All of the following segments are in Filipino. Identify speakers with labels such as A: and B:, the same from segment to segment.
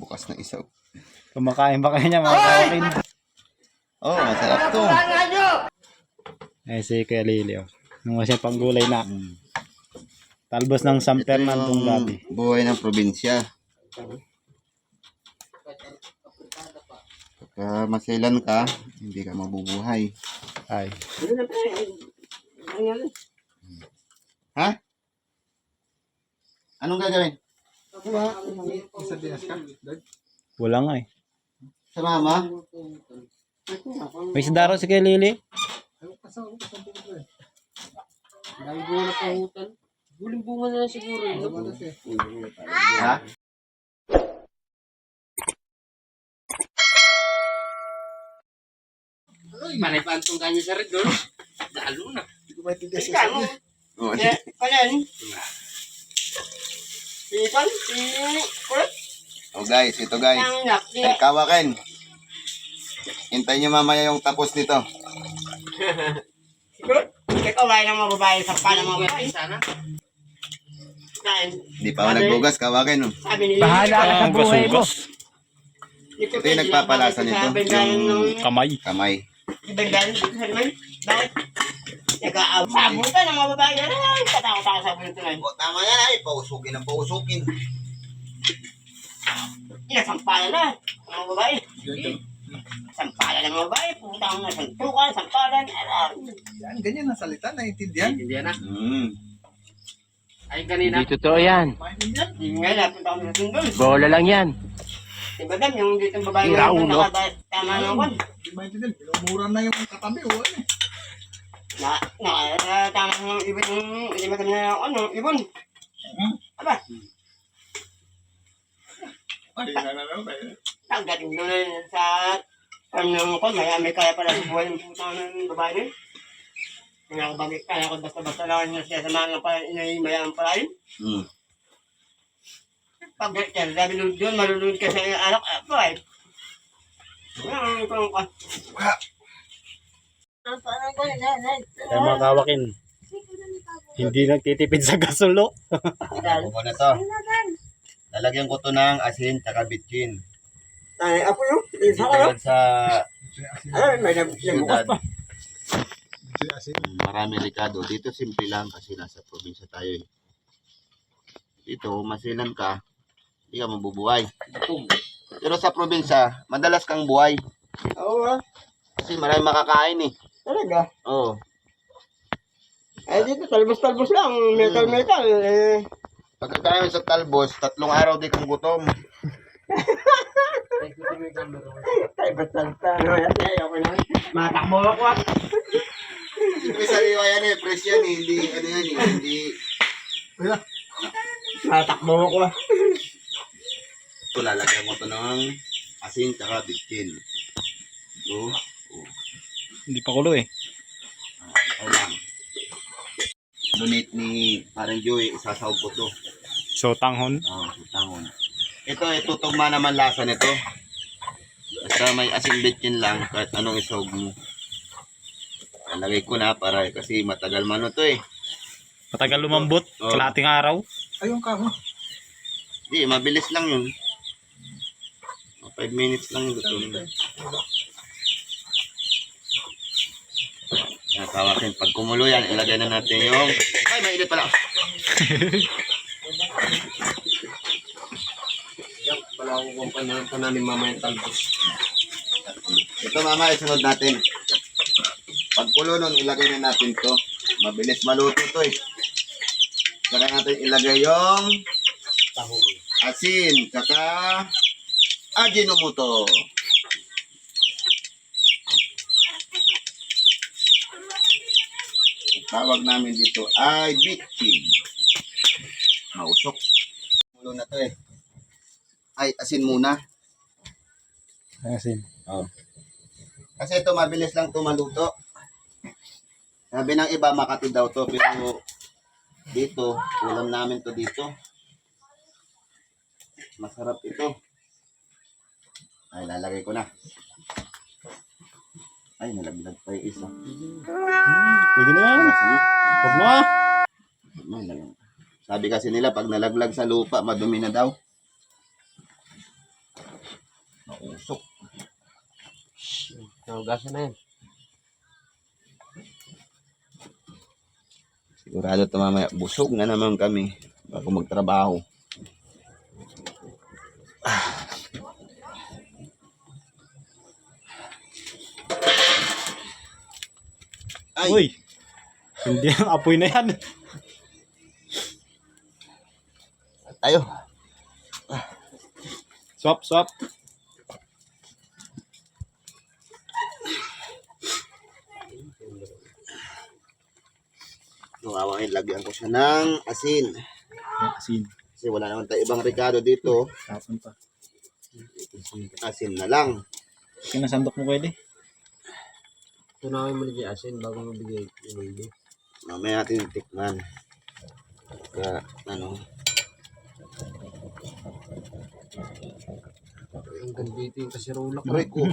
A: Bukas na isaw.
B: Kumakain ba kayo niya mga kawakin?
A: Oh, masarap to.
B: Eh si Kuya Lili, oh. Nung siya panggulay na. Talbos ng San Fernandong gabi.
A: Buhay ng probinsya. Pagka maselan ka, hindi ka mabubuhay.
B: Ay.
A: Ha? Anong gagawin?
B: Wala nga eh.
A: Sa mama?
B: May isda raw si Kuya Lili.
C: Dahil bunga na pangutan. Huling bunga na lang siguro.
A: Ha?
C: Manay pa antong ganyan sa red, no? Lalo na.
A: Oh,
C: Kalan? Ipan? Kulit?
A: oh guys, ito guys. Ay, kawakin. Hintayin nyo mamaya yung tapos nito.
C: Kulit? Kaya ng mga babae sa pala mga babae sana.
A: Hindi pa ako nagbugas, kawakin. Oh.
C: Sabi ni
B: Bahala ka sa buhay mo.
A: Ito yung nagpapalasa nito. Yung
B: Kamay.
A: kamay.
C: Ibigay dito sa naman. Bakit? Nag-aabutan ng mga babae. Ay, katakot-takot sa buhay tuloy.
A: O, tama yan ay. Pausukin ang pausukin.
C: Inasampala na. Mga babae. Sampala ng mga babae. Putang na santukan, sampalan.
D: Yan, ganyan ang salita, naiintindihan.
C: Hindi na. Ay, kanina.
E: Hindi totoo yan.
C: Hindi nga, napunta kami sa sundol.
E: Bola lang yan.
C: Diba dam, yung dito yung babae
E: Tira
C: na
E: ulo.
C: tama na ako.
D: Hindi maintindihan, pinumura na yung katabi, o ano eh.
C: Tama na yung ibon yung, hindi ba kami na ano, ibon. Aba,
D: Ay,
C: tagating doon na sa, ano ko, may kaya pala sa buhay ng putang ng babae na yun. Kaya ako bagay, kaya ako basta-basta lang niya siya sa mga pa, inahimayaan pala yun. Pag sabi doon, malulunod ka sa anak, ay, ang ko.
B: Kaya mga kawakin. Hindi nagtitipid sa gasulo.
A: Ako na to. Lalagyan ko to ng asin tsaka bitchin.
C: Ay, apo yun,
A: Dito
C: isa ko yun.
A: yan sa
C: Ay, may nabukas
A: syudad.
C: pa.
A: Marami ricado. Dito simple lang kasi nasa probinsya tayo eh. Dito, masilan ka, hindi ka mabubuhay. Pero sa probinsya, madalas kang buhay.
C: Oo nga,
A: Kasi marami makakain eh.
C: talaga.
A: Oo.
C: Eh, dito, talbos-talbos lang, metal-metal. Eh,
A: Pagkakain sa talbos, 3 araw di kang gutom.
C: talbos-talbos. Ano yan, ayaw ko na. Matakbo ako ah.
A: Siyempre sariwa yan eh, fresh yan eh. Hindi, ano yan eh, hindi.
C: Matakbo ako ah.
A: Ito, lalagyan mo to ng asin tsaka bitchin. Ito.
B: Hindi pa kulo eh.
A: Ito lang. Donate ni parang Joey, isasawag ko to.
B: So tanghon.
A: Tangon. Ito, tutugma naman lasa nito. Basta may asin bitchin lang, kahit anong isawag mo. Nalagay ko na para kasi matagal mano to eh.
B: Matagal lumambot.
A: Oh.
B: Kalating araw.
D: Ayun ka, ho.
A: Hindi, mabilis lang yun. 5 minutes lang yung luto. Yan, kawakin. Pag kumulo yan, ilagay na natin yung... Ay, mainit pala.
C: Yan, pala ako kung pananim mama yung talbos.
A: Ito mama, isunod natin. Pag kulo nun, ilagay na natin to. Mabilis maluto to eh. Saka natin ilagay yung asin, saka Ajinomoto. Tawag namin dito ay bitchin. Mausok. Kulo na to eh. Ay, asin muna.
B: Asin.
A: Oh. Kasi ito mabilis lang ito maluto. Sabi ng iba Makati daw to pero dito, ulam namin to dito. Masarap ito. Ay, lalagay ko na. Ay, nalaglag pa yung isa.
B: Pwede na yan. Huwag na.
A: Sabi kasi nila, pag nalaglag sa lupa, madumi na daw.
C: Naugasan na yan.
A: Sigurado ito mamaya. Busog na naman kami bago magtrabaho. Ay!
B: Uy! Hindi ang apoy na yan.
A: Tayo.
B: Swap, swap.
A: Nawawangin, lagyan ko siya ng asin.
B: Asin.
A: Kasi wala naman tayo ibang regalo dito.
B: Tapon pa.
A: Asin na lang.
B: Kinasandok mo pwede.
C: Tunawin mo na asin bago mo bigay yung baby.
A: Mamaya natin tikman. Kaya, ano.
C: Ang gandito yung kasirulak.
A: Aray ko.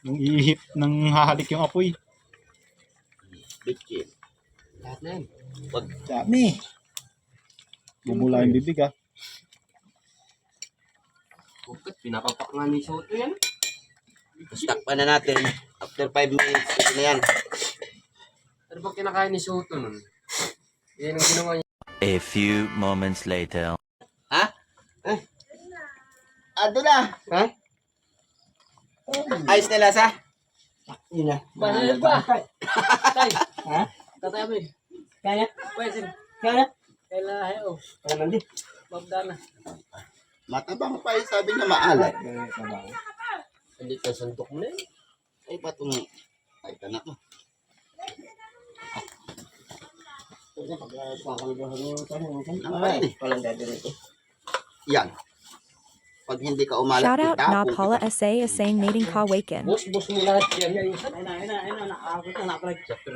B: Yung ihip ng hahalik yung apoy.
A: Bitchin.
C: Lahat na yan.
A: Wag.
B: Dami. Bumula yung bibig ah.
C: Bakit? Pinapapak nga ni Soto yan.
A: Stack pa na natin. After 5 minutes, ito na yan.
C: Ano ba kinakain ni Soto nun? Yan ang ginawa niya.
E: A few moments later.
A: Ha? Ado na.
C: Ha?
A: Ayos na lasa.
C: Yun na. Mahal ba? Tay. Ha? Tatay mo eh. Kaya? Pwede. Kaya? Kaya oh. Kaya mandi. Babda na.
A: Matabang pa eh. Sabi niya maalat.
C: Hindi ka sandok mo na eh.
A: Ay, patong. Ay, tanak mo. Yan. Pag hindi ka umalat,
F: Shout out
A: itapon
F: Na
A: kita.
F: Paula Asay Asay Nading Kawaken.
C: Boss mo lahat yan.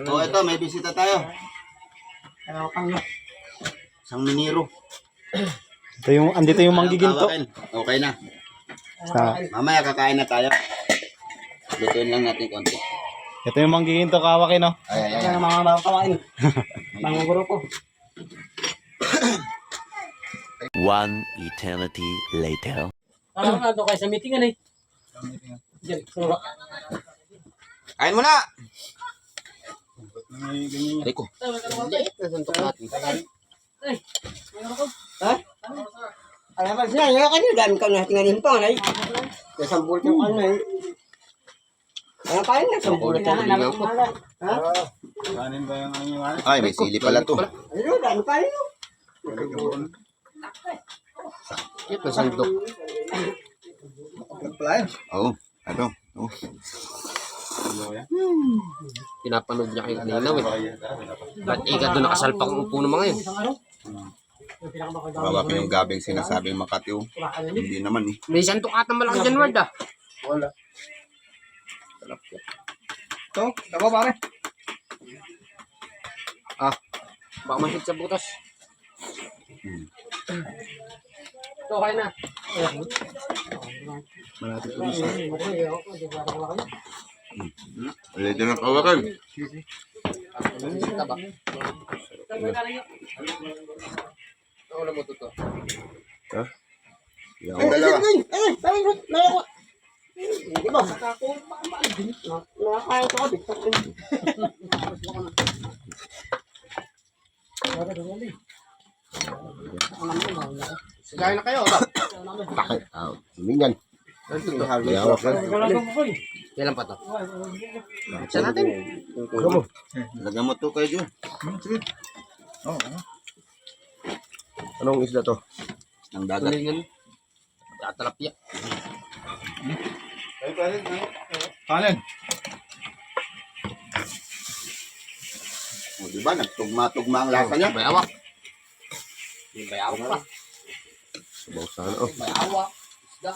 A: Oh, ito, may bisita tayo. Isang miniro.
B: Ito yung, andito yung manggiginto.
A: Hawakin. Okay na.
B: Sa,
A: Mamaya kakain na tayo. Lutuin lang natin konti.
B: ito yung manggiginto kawakin no.
A: Ay, ay, ay.
C: Mga makakawain. Mga grupo.
E: One eternity later.
C: Ano nga doon kayo sa meeting ano eh? Diyan, sura.
A: Kain mo na! Rico.
C: Liit na sandok natin.
G: Ha? Alam ba siya, yung kanyo, dami ka na tinganin pa, ay. Nasambol yung ano, eh. Ano pa yun? Nasambol na namin kumalan. Ha?
A: Ay, may sili pala to.
G: Ano, dami pa yun.
C: Liit na sandok.
A: Oo. Ito. Oh.
C: Pinapanood niya kayo kanina eh. Ba't ikat doon nakasalpak ang upo ng mga yun?
A: Hawakin yung gabing sinasabing makatiw. Hindi naman eh.
C: May sandok ata malaki dyan, Ward ah.
D: Wala. Ito, tama pare.
C: Baka mahit sa butas. Ito, kain na.
A: Malapit ko isa. Ulit na kawakan.
C: Taba. Ito, ulam mo to.
A: Yung dalawa.
G: Di ba? Nakakain ko, bigtak ko.
C: Sigahin na kayo, ba?
A: Bakit? Mingan. Yawak lang.
C: Kailan pa to? Sa natin.
A: Lagyan mo to kayo dyan.
D: Sige. Oo.
A: Anong isda to? Ang dagat.
C: Tulingan. Tatalapya.
D: Kanin.
A: O, diba? Nagtugma-tugma ang lasa niya.
C: May awak. May awak pa.
A: Sabaw sana. Oh.
C: May awak. Isda.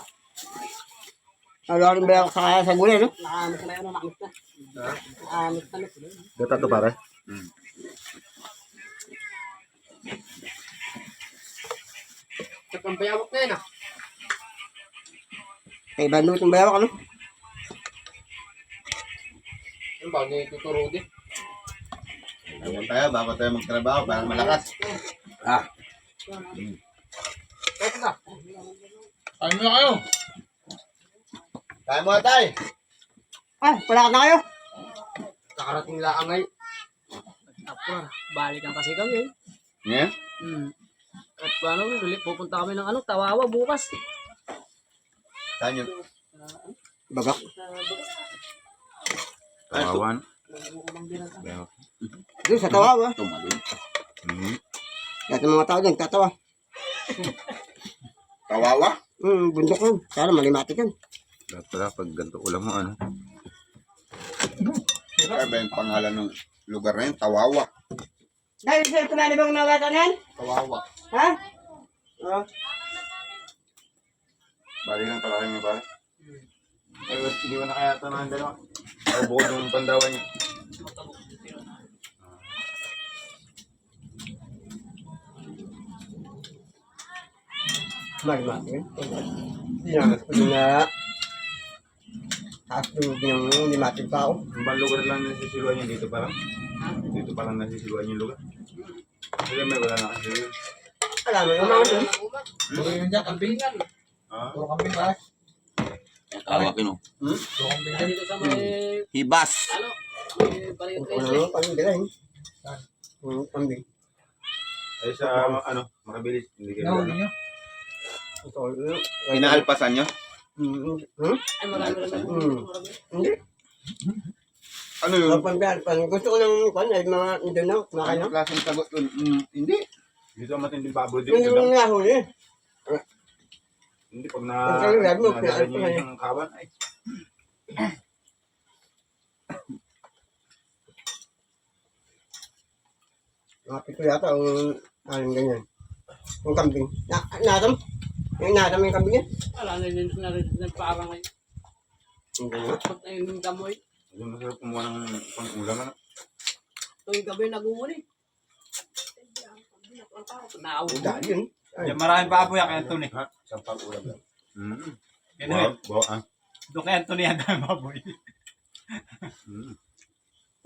G: Ano rin ba ako sa gulay, no?
C: Nakaamit na yun. Nakaamit na. Nakaamit na.
A: Gata to pare.
C: Sakang bayawak na yun ah.
G: Kay Bandot yung bayawak, ano?
C: Ano ba? Ngayon tuturo din.
A: Lagyan tayo bago tayo magtrabaho para malakas.
C: Ito na.
D: Kain mo na kayo.
A: Kaya mo tayo.
G: Palakad na kayo. Kakarating lang ay.
H: Tapos, balikan kasi kami.
A: Yeah?
H: At paano, pupunta kami ng Tawawa bukas.
A: Saan yun?
G: Bagak.
A: Kawawan.
G: Doon sa tawa ba?
A: Tumalun.
G: Lahat ng mga tao doon, tatawa.
A: Kawawa?
G: Bundok yun. Sana malimatik yan.
A: Dapat pala pag ganito ulam mo, ano? Ano ba yung pangalan ng lugar na yun? Tawawa.
G: Dahil sir, kumani bang nawatan yan?
A: Tawawa.
G: Ha? Oo.
A: Bali lang pala kayo pare. Ay, hindi mo na kaya ito na ang dalawa. Ay, bukod yung pandawan niya.
G: Malimatik yan. Dinamas ko din na taas yung limatik pa ako.
A: Ang bang lugar lang nasisiluan niya dito parang? Dito parang nasisiluan yung lugar. Hindi may wala na kasi yun.
G: Alam mo yung mga doon.
D: Puro yun dyan, kambing.
A: Ha?
D: Puro kambing ba?
A: Tawakin o.
D: Puro kambing dyan.
H: Dito sa may,
A: Hibas!
H: may Barrio
G: Ano
H: 13.
G: mo, pamigilay. Kambing.
A: Ay sa makabilis. Hindi kayo
D: Nahuli nyo.
G: Ito,
A: Inaalpasan nyo?
H: Ay, marami rin na.
G: Hindi.
A: Ano yun?
G: Gusto ko ng kwan ay mga doon na, kumakain
A: Ano
G: na.
A: klaseng sagot yun? Hindi. Dito ang matinding baboy dito.
G: Hindi mo nahuli.
A: Hindi pag
G: Ang kayo, lagi mo,
A: nadala niyo
G: pinaalpasan
A: yung kawan ay.
G: Mga pito yata o anong ganyan. Yung kambing. Natam? Yung natam yung kambing yan?
H: Wala na yun nagpaarang ngayon.
G: Hindi nga.
H: Pag yung gamoy,
A: Hindi masarap kumuha ng pang-ulam. Ano?
H: tuwing gabi nag-uuli. Naawa.
G: Ang dahil yun.
B: Yan, maraming baboy kay Anthony.
A: Ha? Isang pang-ulam lang.
B: Yan eh.
A: Bawa.
B: Doon kay Anthony yan dahil baboy.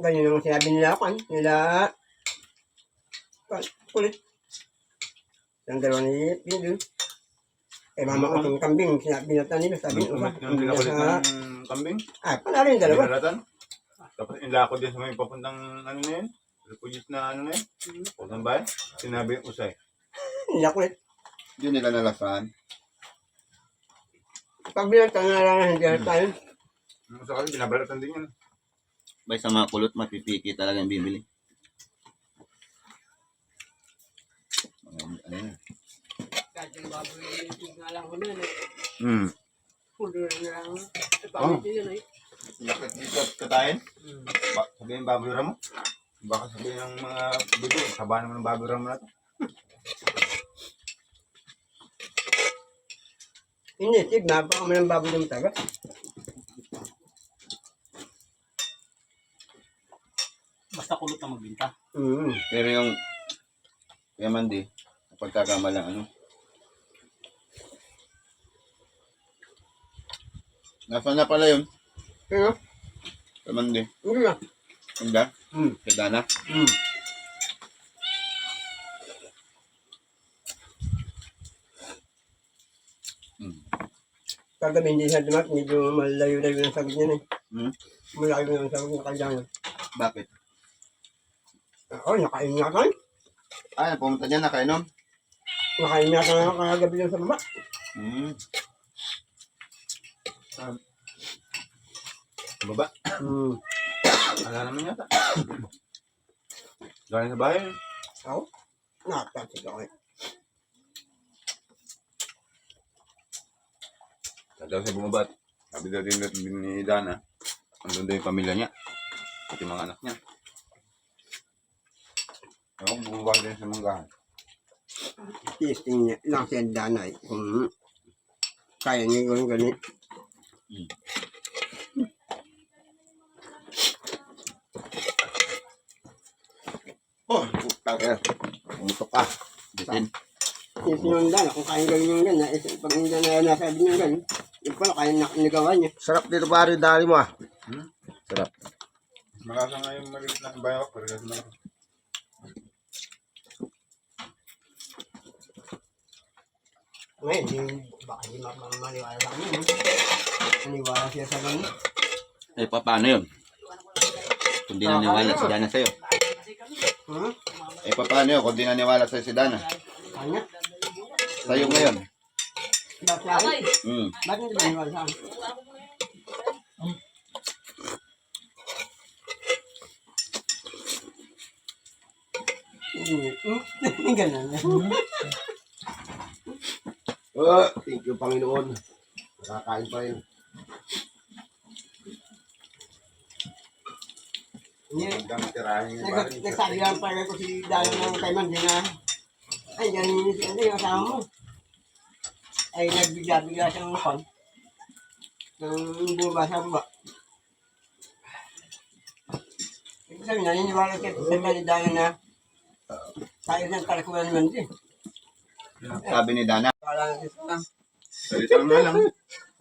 G: Ganyan naman sinabi nila kwan. Nila kulit. Ang dalawa ni Pindun. Eh mama ko yung kambing. Sinabi nila nila. Sabi nila.
A: Yung pinakulit ng kambing.
G: Panalo yung dalawa.
A: Binalatan. Tapos inlako din sa may papuntang ano na yun. Refugees na ano na yun. Papuntang bayan. Sinabi yung usay.
G: Nila kulit.
A: Hindi nila nalasahan.
G: Pag binatang na lang hindi na tayo.
A: Sa kasi binabalatan din yun.
I: Bay sa mga kulot, mapipiki talaga yung bibili. Ano yan?
H: Kahit yung baboy, yung nga lang ko na yun eh. Pulo na lang. Pamit yun eh.
A: Dito katayin? Sabihin baboy ramo? Baka sabihin ng mga bigo, saba naman ng baboy ramo na ito.
G: Hindi, tigna. Baka may ng baboy ng taga.
B: Basta kulot na magbinta.
A: Pero yung yaman di, pagkakamalang ano. Nasaan na pala yun?
G: Ano?
A: Yaman di.
G: Hindi na.
A: Handa? Kada na?
G: Kagabi hindi siya dumat. Medyo malayo-layo ng sagot niya na eh. Malayo ng sagot niya kailangan.
A: Bakit?
G: Ako, nakain nga kan.
A: Ah, pumunta dyan, nakainom?
G: Nakain nga kan kagabi lang sa baba.
A: Baba? Wala naman yata. Galing sa bahay.
G: Ako? Nakatasig ako eh.
A: Daw siya bumabat. Sabi daw din ni Dana, andun daw yung pamilya niya. At yung mga anak niya. Ewan, bumaba din sa manggahan.
G: Testing niya lang siya danay. Kung kaya niya gawin ganun.
A: Oh, putak eh. Pumutok ka. Bitin.
G: Testing yung dana. Kung kaya gawin yung ganun. Pag hindi na nasabi niya ganun. Yung pala kaya nagawa niya.
I: Sarap dito pare, dali mo ah. Sarap.
A: Malasa nga yung maliit na bayawak. Pero kasi na.
G: Ngayon, baka hindi mamaliwala sa amin. Maniwala siya sa ganun.
A: Eh, paano yun? Kung di naniwala si Dana sa'yo.
G: Hmm?
A: Eh, paano yun? Kung di naniwala sa'yo si Dana.
G: Ano?
A: Sa'yo ngayon.
G: Bakit?
A: Hmm.
G: Bakit hindi ba niwala sa akin? Ganun.
I: Thank you, Panginoon. Nakakain pa rin. Hanggang tirahin yung barin.
G: Nagsabi lang pala ko si Dalo ng kay Mandy na ay, ganun si ano yung kasama mo. Ay, nagbigla-bigla siyang kon. Nang bumaba sa baba. Ibig sabihin, naniniwala kayo sa Dalo na tayo ng kalakulan ni Mandy.
A: Sabi ni Dana.
G: Wala na siya.
A: Salita nga lang.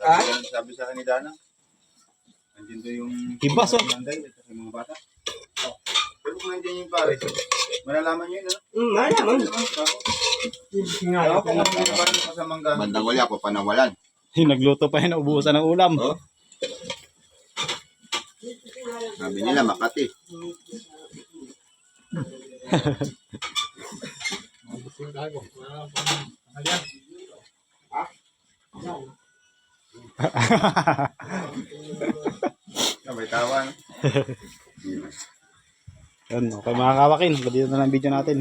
G: Ha?
A: Sabi sa akin ni Dana. Nandiyan doon yung...
B: Ibas, oh.
A: Manday at sa mga bata. Pero kung nandiyan yung pare, malalaman nyo yun, ano?
G: Malaman.
A: Ayaw ko nga pinapano pa sa mangga. Bandang wala ako, panawalan.
B: Nagluto pa yun, ubusan ng ulam.
A: Oh. Sabi nila, Makati. May tawan.
B: Yun, okay mga kawakin, dito na lang video natin.